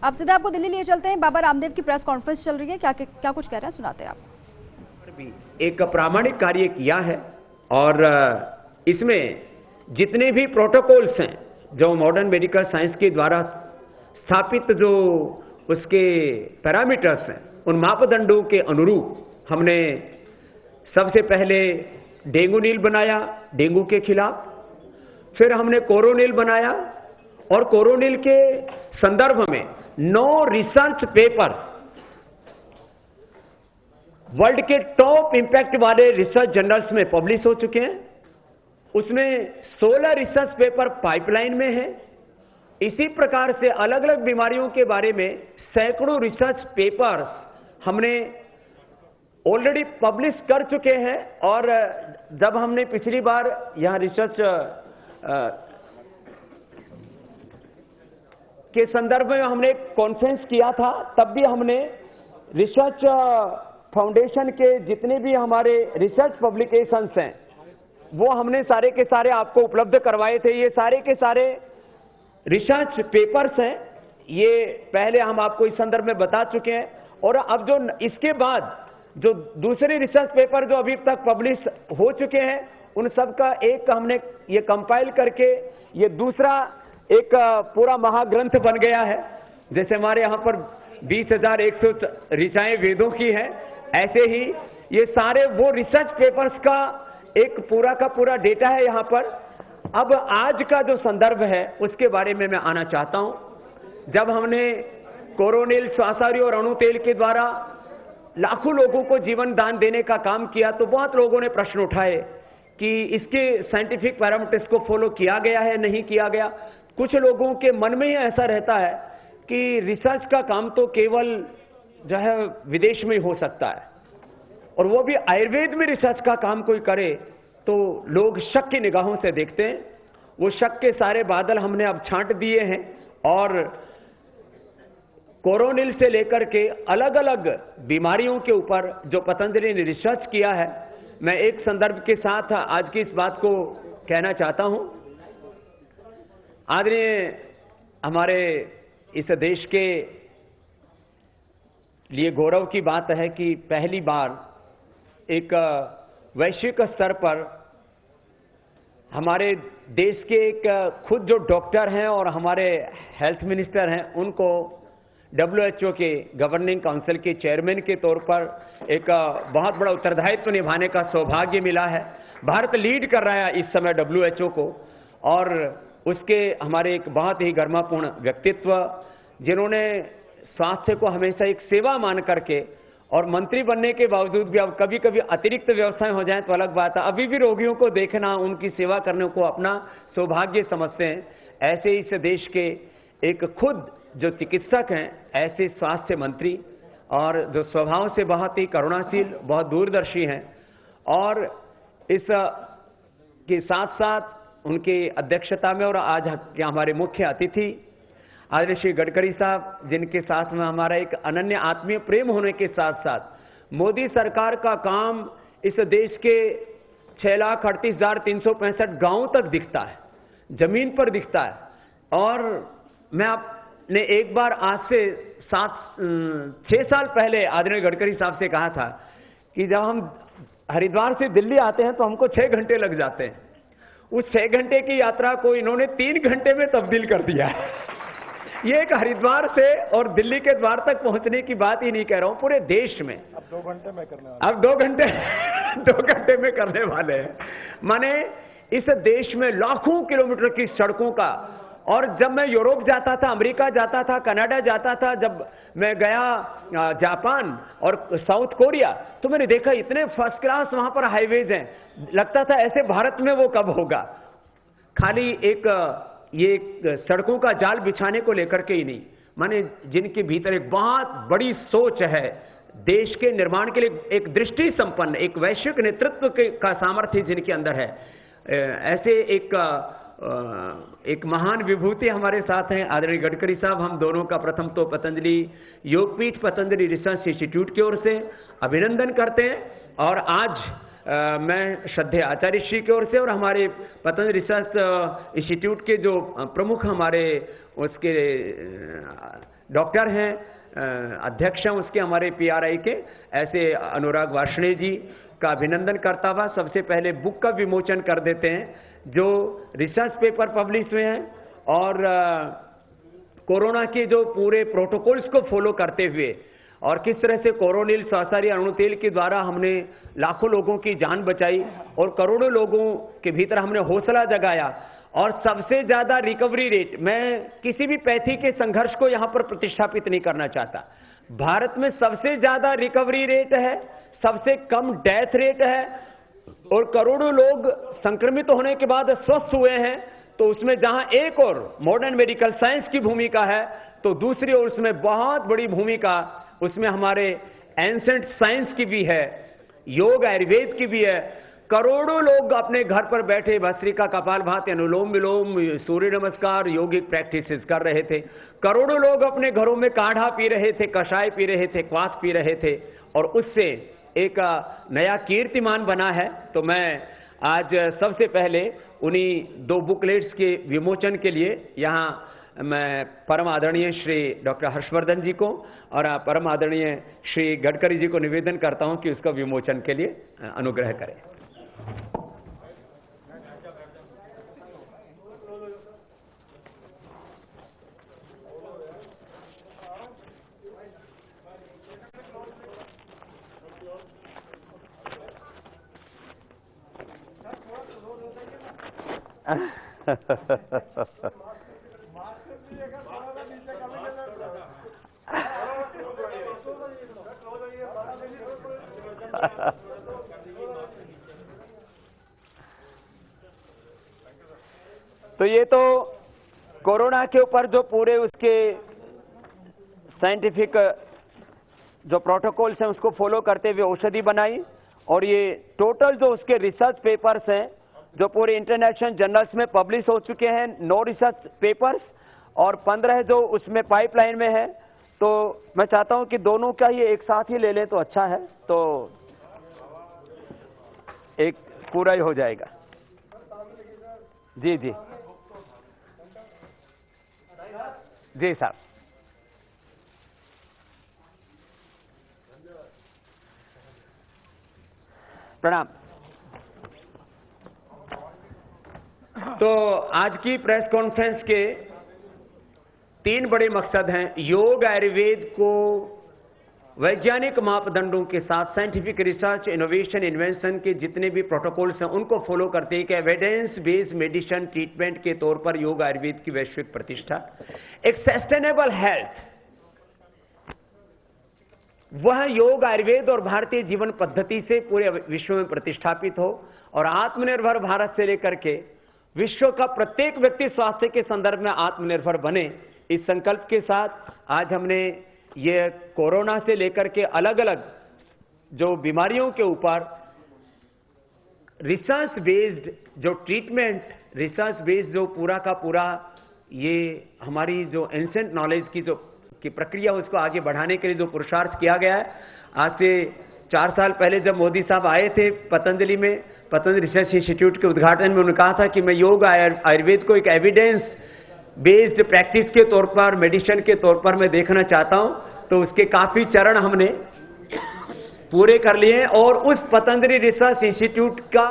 आप सीधे आपको दिल्ली लिए चलते हैं। बाबा रामदेव की प्रेस कॉन्फ्रेंस चल रही है, क्या कुछ कह रहे हैं, सुनाते हैं आप। भी एक प्रामाणिक कार्य किया है और इसमें जितने भी प्रोटोकॉल्स हैं जो मॉडर्न मेडिकल साइंस के द्वारा स्थापित जो उसके पैरामीटर्स हैं, उन मापदंडों के अनुरूप हमने सबसे पहले डेंगू नील बनाया डेंगू के खिलाफ, फिर हमने कोरोनिल बनाया और कोरोनिल के संदर्भ में 9 रिसर्च पेपर वर्ल्ड के टॉप इंपैक्ट वाले रिसर्च जर्नल्स में पब्लिश हो चुके हैं। उसमें 16 रिसर्च पेपर पाइपलाइन में है। इसी प्रकार से अलग अलग बीमारियों के बारे में सैकड़ों रिसर्च पेपर्स हमने ऑलरेडी पब्लिश कर चुके हैं। और जब हमने पिछली बार यहां रिसर्च के संदर्भ में हमने एक कॉन्फ्रेंस किया था, तब भी हमने रिसर्च फाउंडेशन के जितने भी हमारे रिसर्च पब्लिकेशंस हैं वो हमने सारे के सारे आपको उपलब्ध करवाए थे। ये सारे के सारे रिसर्च पेपर्स हैं, ये पहले हम आपको इस संदर्भ में बता चुके हैं। और अब जो इसके बाद जो दूसरे रिसर्च पेपर जो अभी तक पब्लिश हो चुके हैं उन सब का एक हमने ये कंपाइल करके ये दूसरा एक पूरा महाग्रंथ बन गया है। जैसे हमारे यहाँ पर 20,100 ऋचाएं वेदों की हैं, ऐसे ही ये सारे वो रिसर्च पेपर्स का एक पूरा का पूरा डेटा है यहाँ पर। अब आज का जो संदर्भ है उसके बारे में मैं आना चाहता हूं। जब हमने कोरोनिल, श्वासाहारी और अणु तेल के द्वारा लाखों लोगों को जीवन दान देने का काम किया तो बहुत लोगों ने प्रश्न उठाए कि इसके साइंटिफिक पैरामीटर्स को फॉलो किया गया है, नहीं किया गया। कुछ लोगों के मन में ही ऐसा रहता है कि रिसर्च का काम तो केवल जो है विदेश में ही हो सकता है, और वो भी आयुर्वेद में रिसर्च का काम कोई करे तो लोग शक की निगाहों से देखते हैं। वो शक के सारे बादल हमने अब छांट दिए हैं और कोरोनिल से लेकर के अलग अलग बीमारियों के ऊपर जो पतंजलि ने रिसर्च किया है, मैं एक संदर्भ के साथ आज की इस बात को कहना चाहता हूं। आदरणीय हमारे इस देश के लिए गौरव की बात है कि पहली बार एक वैश्विक स्तर पर हमारे देश के एक खुद जो डॉक्टर हैं और हमारे हेल्थ मिनिस्टर हैं उनको WHO के गवर्निंग काउंसिल के चेयरमैन के तौर पर एक बहुत बड़ा उत्तरदायित्व निभाने का सौभाग्य मिला है। भारत लीड कर रहा है इस समय WHO को, और उसके हमारे एक बहुत ही गरिमापूर्ण व्यक्तित्व जिन्होंने स्वास्थ्य को हमेशा एक सेवा मान करके, और मंत्री बनने के बावजूद भी अब कभी कभी अतिरिक्त व्यवसाय हो जाए तो अलग बात है, अभी भी रोगियों को देखना, उनकी सेवा करने को अपना सौभाग्य समझते हैं। ऐसे ही इस देश के एक खुद जो चिकित्सक हैं, ऐसे स्वास्थ्य मंत्री और जो स्वभाव से बहुत ही करुणाशील, बहुत दूरदर्शी हैं, और इस के साथ साथ उनकी अध्यक्षता में और आज के हमारे मुख्य अतिथि आदरणीय श्री गडकरी साहब, जिनके साथ में हमारा एक अनन्य आत्मीय प्रेम होने के साथ साथ मोदी सरकार का काम इस देश के 6,38,365 गांवों तक दिखता है, जमीन पर दिखता है। और मैं आपने एक बार आज से 6 साल पहले आदरणीय गडकरी साहब से कहा था कि जब हम हरिद्वार से दिल्ली आते हैं तो हमको 6 घंटे लग जाते हैं। उस 6 घंटे की यात्रा को इन्होंने 3 घंटे में तब्दील कर दिया है। ये एक हरिद्वार से और दिल्ली के द्वार तक पहुंचने की बात ही नहीं कह रहा हूं, पूरे देश में अब 2 घंटे में करने वाले, अब 2 घंटे में करने वाले हैं। माने इस देश में लाखों किलोमीटर की सड़कों का, और जब मैं यूरोप जाता था, अमेरिका जाता था, कनाडा जाता था, जब मैं गया जापान और साउथ कोरिया, तो मैंने देखा इतने फर्स्ट क्लास वहां पर हाईवेज हैं, लगता था ऐसे भारत में वो कब होगा। खाली ये सड़कों का जाल बिछाने को लेकर के ही नहीं, माने जिनके भीतर एक बहुत बड़ी सोच है देश के निर्माण के लिए, एक दृष्टि संपन्न, एक वैश्विक नेतृत्व का सामर्थ्य जिनके अंदर है, ऐसे एक महान विभूति हमारे साथ हैं आदरणीय गडकरी साहब। हम दोनों का प्रथम तो पतंजलि योगपीठ, पतंजलि रिसर्च इंस्टीट्यूट की ओर से अभिनंदन करते हैं। और आज मैं श्रद्धेय आचार्य श्री की ओर से और हमारे पतंजलि रिसर्च इंस्टीट्यूट के जो प्रमुख हमारे उसके डॉक्टर हैं, अध्यक्ष हैं उसके, हमारे PRI के, ऐसे अनुराग वार्ष्णेय जी का अभिनंदन करता हुआ सबसे पहले बुक का विमोचन कर देते हैं जो रिसर्च पेपर पब्लिश हुए हैं और कोरोना के जो पूरे प्रोटोकॉल्स को फॉलो करते हुए और किस तरह से कोरोनिल स्वासारी अणुतेल के द्वारा हमने लाखों लोगों की जान बचाई और करोड़ों लोगों के भीतर हमने हौसला जगाया और सबसे ज्यादा रिकवरी रेट, मैं किसी भी पैथी के संघर्ष को यहां पर प्रतिष्ठापित नहीं करना चाहता, भारत में सबसे ज्यादा रिकवरी रेट है, सबसे कम डेथ रेट है और करोड़ों लोग संक्रमित होने के बाद स्वस्थ हुए हैं। तो उसमें जहां एक और मॉडर्न मेडिकल साइंस की भूमिका है तो दूसरी ओर उसमें बहुत बड़ी भूमिका उसमें हमारे एंसेंट साइंस की भी है, योग आयुर्वेद की भी है। करोड़ों लोग अपने घर पर बैठे भस्त्रिका, कपालभाति, अनुलोम विलोम, सूर्य नमस्कार, योगिक प्रैक्टिसेस कर रहे थे। करोड़ों लोग अपने घरों में काढ़ा पी रहे थे, कषाय पी रहे थे, क्वाथ पी रहे थे और उससे एक नया कीर्तिमान बना है। तो मैं आज सबसे पहले उन्हीं 2 बुकलेट्स के विमोचन के लिए यहाँ मैं परम आदरणीय श्री डॉक्टर हर्षवर्धन जी को और परम आदरणीय श्री गडकरी जी को निवेदन करता हूं कि उसका विमोचन के लिए अनुग्रह करें। तो ये तो कोरोना के ऊपर जो पूरे उसके साइंटिफिक जो प्रोटोकॉल्स हैं उसको फॉलो करते हुए औषधि बनाई और ये टोटल जो उसके रिसर्च पेपर्स हैं जो पूरे इंटरनेशनल जर्नल्स में पब्लिश हो चुके हैं, 9 रिसर्च पेपर्स और 15 जो उसमें पाइपलाइन में है। तो मैं चाहता हूं कि दोनों का ये एक साथ ही ले लें तो अच्छा है, तो एक पूरा ही हो जाएगा। जी जी जी साहब, प्रणाम। तो आज की प्रेस कॉन्फ्रेंस के 3 बड़े मकसद हैं। योग आयुर्वेद को वैज्ञानिक मापदंडों के साथ साइंटिफिक रिसर्च, इनोवेशन, इन्वेंशन के जितने भी प्रोटोकॉल्स हैं उनको फॉलो करते हैं कि एविडेंस बेस्ड मेडिसिन ट्रीटमेंट के तौर पर योग आयुर्वेद की वैश्विक प्रतिष्ठा, एक सस्टेनेबल हेल्थ, वह योग आयुर्वेद और भारतीय जीवन पद्धति से पूरे विश्व में प्रतिष्ठापित हो और आत्मनिर्भर भारत से लेकर के विश्व का प्रत्येक व्यक्ति स्वास्थ्य के संदर्भ में आत्मनिर्भर बने, इस संकल्प के साथ आज हमने ये कोरोना से लेकर के अलग अलग जो बीमारियों के ऊपर रिसर्च बेस्ड जो ट्रीटमेंट, रिसर्च बेस्ड जो पूरा का पूरा ये हमारी जो एंसेंट नॉलेज की जो की प्रक्रिया उसको आगे बढ़ाने के लिए जो पुरुषार्थ किया गया है। आज से 4 साल पहले जब मोदी साहब आए थे पतंजलि में, पतंजलि रिसर्च इंस्टीट्यूट के उद्घाटन में, उन्होंने कहा था कि मैं योग आयुर्वेद को एक एविडेंस बेस्ड प्रैक्टिस के तौर पर, मेडिसिन के तौर पर मैं देखना चाहता हूं। तो उसके काफी चरण हमने पूरे कर लिए और उस पतंजलि रिसर्च इंस्टीट्यूट का